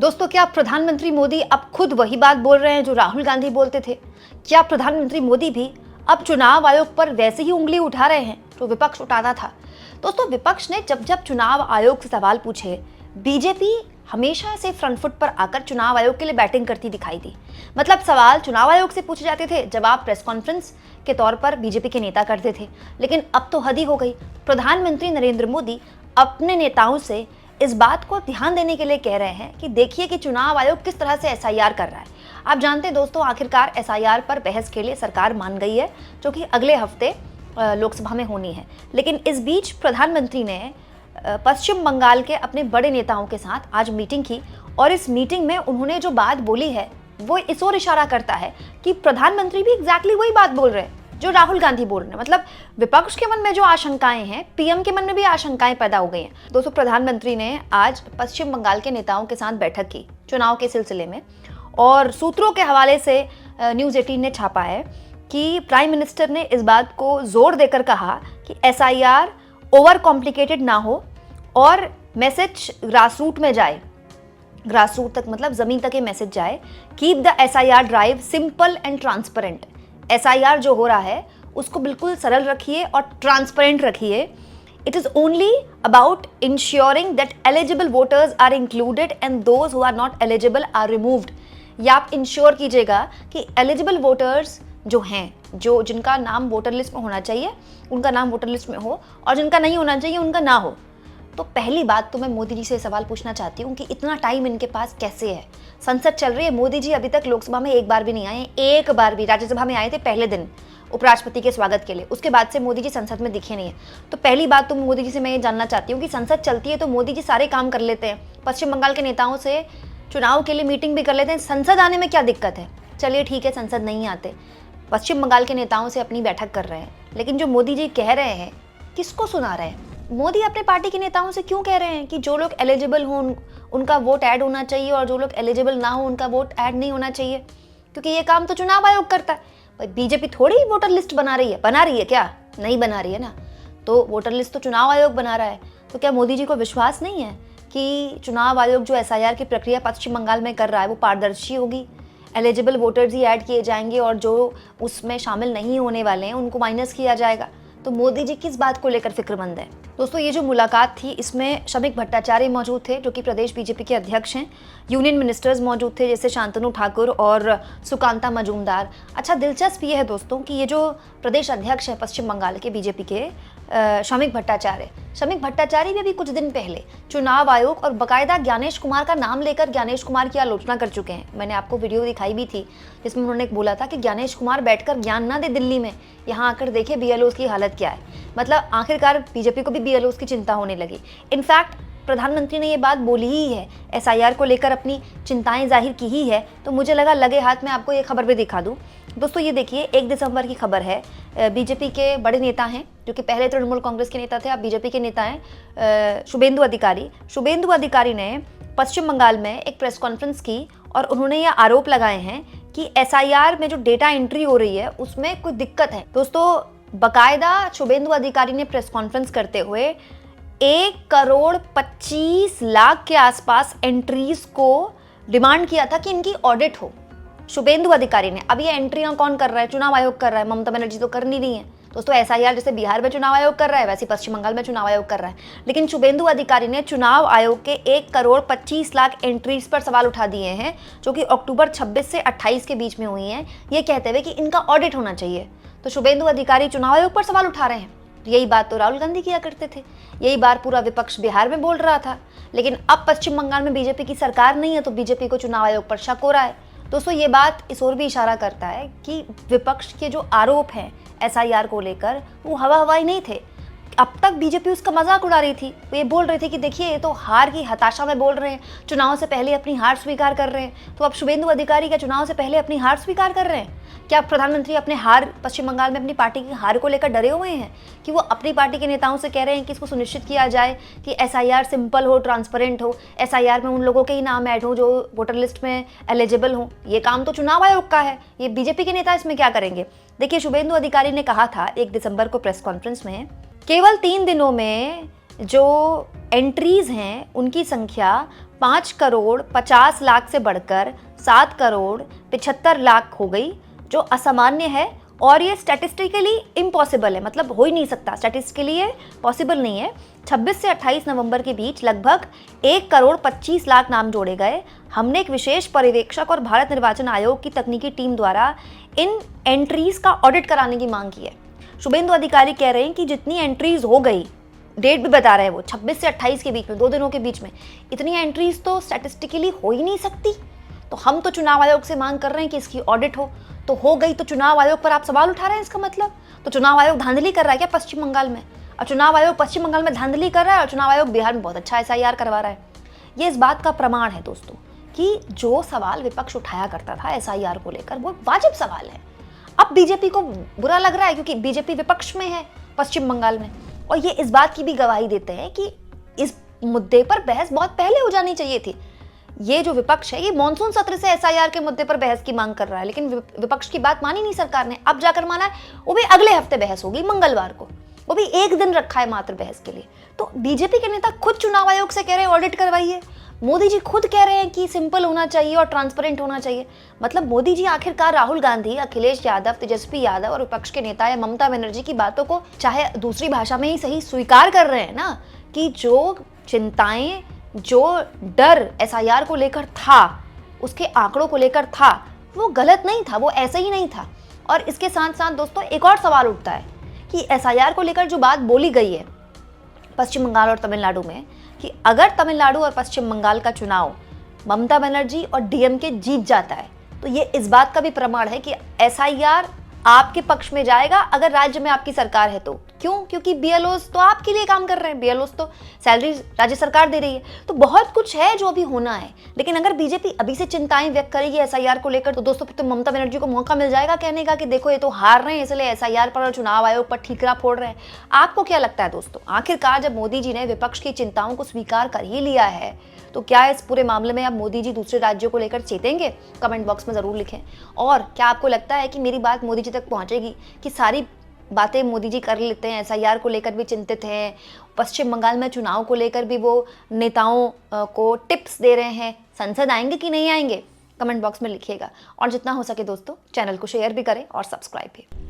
दोस्तों, क्या प्रधानमंत्री मोदी अब खुद वही बात बोल रहे हैं जो राहुल गांधी बोलते थे? क्या प्रधानमंत्री मोदी भी अब चुनाव आयोग पर वैसे ही उंगली उठा रहे हैं जो विपक्ष उठाता था? दोस्तों, विपक्ष ने जब जब चुनाव आयोग से सवाल पूछे, बीजेपी हमेशा से फ्रंट फुट पर आकर चुनाव आयोग के लिए बैटिंग करती दिखाई दी। मतलब सवाल चुनाव आयोग से पूछे जाते थे, जवाब प्रेस कॉन्फ्रेंस के तौर पर बीजेपी के नेता करते थे। लेकिन अब तो हद ही हो गई। प्रधानमंत्री नरेंद्र मोदी अपने नेताओं से इस बात को ध्यान देने के लिए कह रहे हैं कि देखिए कि चुनाव आयोग किस तरह से एसआईआर कर रहा है। आप जानते हैं दोस्तों, आखिरकार एसआईआर पर बहस के लिए सरकार मान गई है, जो कि अगले हफ्ते लोकसभा में होनी है। लेकिन इस बीच प्रधानमंत्री ने पश्चिम बंगाल के अपने बड़े नेताओं के साथ आज मीटिंग की और इस मीटिंग में उन्होंने जो बात बोली है वो इस ओर इशारा करता है कि प्रधानमंत्री भी एग्जैक्टली वही बात बोल रहे हैं जो राहुल गांधी बोल रहे हैं। मतलब विपक्ष के मन में जो आशंकाएं हैं, पीएम के मन में भी आशंकाएं पैदा हो गई हैं। दोस्तों, प्रधानमंत्री ने आज पश्चिम बंगाल के नेताओं के साथ बैठक की चुनाव के सिलसिले में, और सूत्रों के हवाले से न्यूज़ 18 ने छापा है कि प्राइम मिनिस्टर ने इस बात को जोर देकर कहा कि एसआईआर ओवर कॉम्प्लिकेटेड ना हो और मैसेज ग्रासरूट में जाए, ग्रासरूट तक मतलब जमीन तक ये मैसेज जाए। Keep the SIR drive simple and transparent. SIR जो हो रहा है उसको बिल्कुल सरल रखिए और ट्रांसपेरेंट रखिए। It is only about ensuring that eligible voters are included and those who are not eligible are removed. या आप इंश्योर कीजिएगा कि एलिजिबल वोटर्स जो हैं, जो जिनका नाम वोटर लिस्ट में होना चाहिए उनका नाम वोटर लिस्ट में हो, और जिनका नहीं होना चाहिए उनका ना हो। तो पहली बात तो मैं मोदी जी से सवाल पूछना चाहती हूँ कि इतना टाइम इनके पास कैसे है? संसद चल रही है, मोदी जी अभी तक लोकसभा में एक बार भी नहीं आए, एक बार भी। राज्यसभा में आए थे पहले दिन उपराष्ट्रपति के स्वागत के लिए, उसके बाद से मोदी जी संसद में दिखे नहीं है। तो पहली बात तो मोदी जी से मैं ये जानना चाहती हूँ कि संसद चलती है तो मोदी जी सारे काम कर लेते हैं, पश्चिम बंगाल के नेताओं से चुनाव के लिए मीटिंग भी कर लेते हैं, संसद आने में क्या दिक्कत है? चलिए ठीक है, संसद नहीं आते, पश्चिम बंगाल के नेताओं से अपनी बैठक कर रहे हैं। लेकिन जो मोदी जी कह रहे हैं, किसको सुना रहे हैं? मोदी अपने पार्टी के नेताओं से क्यों कह रहे हैं कि जो लोग एलिजिबल हों उनका वोट ऐड होना चाहिए और जो लोग एलिजिबल ना हो उनका वोट ऐड नहीं होना चाहिए? क्योंकि ये काम तो चुनाव आयोग करता है। बीजेपी थोड़ी वोटर लिस्ट बना रही है क्या? नहीं बना रही है ना। तो वोटर लिस्ट तो चुनाव आयोग बना रहा है। तो क्या मोदी जी को विश्वास नहीं है कि चुनाव आयोग जो एसआईआर की प्रक्रिया पश्चिम बंगाल में कर रहा है वो पारदर्शी होगी, एलिजिबल वोटर्स ही ऐड किए जाएंगे और जो उसमें शामिल नहीं होने वाले हैं उनको माइनस किया जाएगा? तो मोदी जी किस बात को लेकर फिक्रमंद है? दोस्तों, ये जो मुलाकात थी इसमें शमिक भट्टाचार्य मौजूद थे जो कि प्रदेश बीजेपी के अध्यक्ष हैं। यूनियन मिनिस्टर्स मौजूद थे जैसे शांतनु ठाकुर और सुकांता मजूमदार। अच्छा, दिलचस्प ये है दोस्तों कि ये जो प्रदेश अध्यक्ष हैं पश्चिम बंगाल के बीजेपी के शमिक भट्टाचार्य भी अभी कुछ दिन पहले चुनाव आयोग और बाकायदा ज्ञानेश कुमार का नाम लेकर ज्ञानेश कुमार की आलोचना कर चुके हैं। मैंने आपको वीडियो दिखाई भी थी जिसमें उन्होंने बोला था कि ज्ञानेश कुमार बैठकर ज्ञान ना दे दिल्ली में, यहाँ आकर देखे बीएलओ की हालत क्या है। मतलब आखिरकार बीजेपी को भी बीएलओ की चिंता होने लगी। इनफैक्ट प्रधानमंत्री ने ये बात बोली ही है, एसआईआर को लेकर अपनी चिंताएं जाहिर की ही है। तो मुझे लगा लगे हाथ में आपको ये खबर भी दिखा दूं। दोस्तों, ये देखिए 1 दिसंबर की खबर है। बीजेपी के बड़े नेता हैं जो कि पहले तृणमूल कांग्रेस के नेता थे, अब बीजेपी के नेता हैं, शुभेंदु अधिकारी ने पश्चिम बंगाल में एक प्रेस कॉन्फ्रेंस की और उन्होंने ये आरोप लगाए हैं कि एसआईआर में जो डेटा एंट्री हो रही है उसमें कोई दिक्कत है। दोस्तों, बाकायदा शुभेंदु अधिकारी ने प्रेस कॉन्फ्रेंस करते हुए 1,25,00,000 के आसपास एंट्रीज को डिमांड किया था कि इनकी ऑडिट हो। शुभेंदु अधिकारी ने। अब ये एंट्रियां कौन कर रहा है? चुनाव आयोग कर रहा है। ममता बनर्जी तो कर नहीं रही है। दोस्तों, एसआईआर जैसे बिहार में चुनाव आयोग कर रहा है वैसे पश्चिम बंगाल में चुनाव आयोग कर रहा है। लेकिन शुभेंदु अधिकारी ने चुनाव आयोग के 1,25,00,000 एंट्रीज पर सवाल उठा दिए हैं जो कि अक्टूबर 26 से 28 के बीच में हुई हैं, ये कहते हुए कि इनका ऑडिट होना चाहिए। तो शुभेंदु अधिकारी चुनाव आयोग पर सवाल उठा रहे हैं। यही बात तो राहुल गांधी किया करते थे, यही बात पूरा विपक्ष बिहार में बोल रहा था। लेकिन अब पश्चिम बंगाल में बीजेपी की सरकार नहीं है तो बीजेपी को चुनाव आयोग पर शक हो रहा है। दोस्तों, ये बात इस ओर भी इशारा करता है कि विपक्ष के जो आरोप हैं एसआईआर को लेकर वो हवाई नहीं थे। अब तक बीजेपी उसका मजाक उड़ा रही थी। वो ये बोल रहे थे कि देखिए ये तो हार की हताशा में बोल रहे हैं, चुनाव से पहले अपनी हार स्वीकार कर रहे हैं। तो अब शुभेंदु अधिकारी क्या चुनाव से पहले अपनी हार स्वीकार कर रहे हैं? क्या प्रधानमंत्री अपने हार पश्चिम बंगाल में अपनी पार्टी की हार को लेकर डरे हुए हैं कि वो अपनी पार्टी के नेताओं से कह रहे हैं कि इसको सुनिश्चित किया जाए कि एसआईआर सिंपल हो, ट्रांसपेरेंट हो, एसआईआर में उन लोगों के ही नाम ऐड हो जो वोटर लिस्ट में एलिजिबल हो? ये काम तो चुनाव आयोग का है, ये बीजेपी के नेता इसमें क्या करेंगे? देखिए, शुभेंदु अधिकारी ने कहा था 1 दिसंबर को प्रेस कॉन्फ्रेंस में, केवल 3 दिनों में जो एंट्रीज हैं उनकी संख्या 5 करोड़ 50 लाख से बढ़कर 7 करोड़ 75 लाख हो गई, जो असामान्य है और ये स्टैटिस्टिकली इम्पॉसिबल है, मतलब हो ही नहीं सकता, स्टैटिस्टिकली ये पॉसिबल नहीं है। 26 से 28 नवंबर के बीच लगभग 1 करोड़ 25 लाख नाम जोड़े गए। हमने एक विशेष पर्यवेक्षक और भारत निर्वाचन आयोग की तकनीकी टीम द्वारा इन एंट्रीज का ऑडिट कराने की मांग की है। शुभेंदु अधिकारी कह रहे हैं कि जितनी एंट्रीज हो गई, डेट भी बता रहे हैं वो 26 से 28 के बीच में, 2 दिनों के बीच में, इतनी एंट्रीज तो स्टैटिस्टिकली हो ही नहीं सकती। तो हम तो चुनाव आयोग से मांग कर रहे हैं कि इसकी ऑडिट हो गई तो चुनाव आयोग पर आप सवाल उठा रहे हैं, इसका मतलब तो चुनाव आयोग धांधली कर रहा है क्या पश्चिम बंगाल में? और चुनाव आयोग पश्चिम बंगाल में धांधली कर रहा है और चुनाव आयोग बिहार में बहुत अच्छा एसआईआर करवा रहा है। ये इस बात का प्रमाण है दोस्तों कि जो सवाल विपक्ष उठाया करता था एसआईआर को लेकर, वो वाजिब सवाल है। अब बीजेपी को बुरा लग रहा है क्योंकि बीजेपी विपक्ष में है पश्चिम बंगाल में, और ये इस बात की भी गवाही देते हैं कि इस मुद्दे पर बहस बहुत पहले हो जानी चाहिए थी। ये जो विपक्ष है ये मॉनसून सत्र से एसआईआर के मुद्दे पर बहस की मांग कर रहा है, लेकिन विपक्ष की बात मानी नहीं सरकार ने। अब जाकर माना है, वो भी अगले हफ्ते बहस होगी मंगलवार को, वो भी 1 दिन रखा है मात्र बहस के लिए। तो बीजेपी के नेता खुद चुनाव आयोग से कह रहे हैं ऑडिट करवाइए, मोदी जी खुद कह रहे हैं कि सिंपल होना चाहिए और ट्रांसपेरेंट होना चाहिए। मतलब मोदी जी आखिरकार राहुल गांधी, अखिलेश यादव, तेजस्वी यादव और विपक्ष के नेता या ममता बनर्जी की बातों को चाहे दूसरी भाषा में ही सही स्वीकार कर रहे हैं ना, कि जो चिंताएं, जो डर एसआईआर को लेकर था, उसके आंकड़ों को लेकर था, वो गलत नहीं था, वो ऐसे ही नहीं था। और इसके साथ साथ दोस्तों एक और सवाल उठता है कि एसआईआर को लेकर जो बात बोली गई है पश्चिम बंगाल और तमिलनाडु में, कि अगर तमिलनाडु और पश्चिम बंगाल का चुनाव ममता बनर्जी और डीएमके जीत जाता है तो ये इस बात का भी प्रमाण है कि एसआईआर आपके पक्ष में जाएगा अगर राज्य में आपकी सरकार है तो। क्यों? क्योंकि बीएलओज तो आपके लिए काम कर रहे हैं, बीएलओज तो सैलरी राज्य सरकार दे रही है। तो बहुत कुछ है जो अभी होना है, लेकिन अगर बीजेपी अभी से चिंताएं व्यक्त करेगी एसआईआर को लेकर तो दोस्तों फिर तो ममता बनर्जी को मौका मिल जाएगा कहने का कि देखो ये तो हार रहे हैं इसलिए एसआईआर पर और चुनाव आयोग पर ठीकरा फोड़ रहे हैं। आपको क्या लगता है दोस्तों, आखिरकार जब मोदी जी ने विपक्ष की चिंताओं को स्वीकार कर ही लिया है तो क्या इस पूरे मामले में अब मोदी जी दूसरे राज्यों को लेकर चेतेंगे? कमेंट बॉक्स में ज़रूर लिखें। और क्या आपको लगता है कि मेरी बात मोदी जी तक पहुंचेगी कि सारी बातें मोदी जी कर लेते हैं, एसआईआर को लेकर भी चिंतित हैं, पश्चिम बंगाल में चुनाव को लेकर भी वो नेताओं को टिप्स दे रहे हैं, संसद आएंगे कि नहीं आएंगे? कमेंट बॉक्स में लिखिएगा। और जितना हो सके दोस्तों चैनल को शेयर भी करें और सब्सक्राइब भी।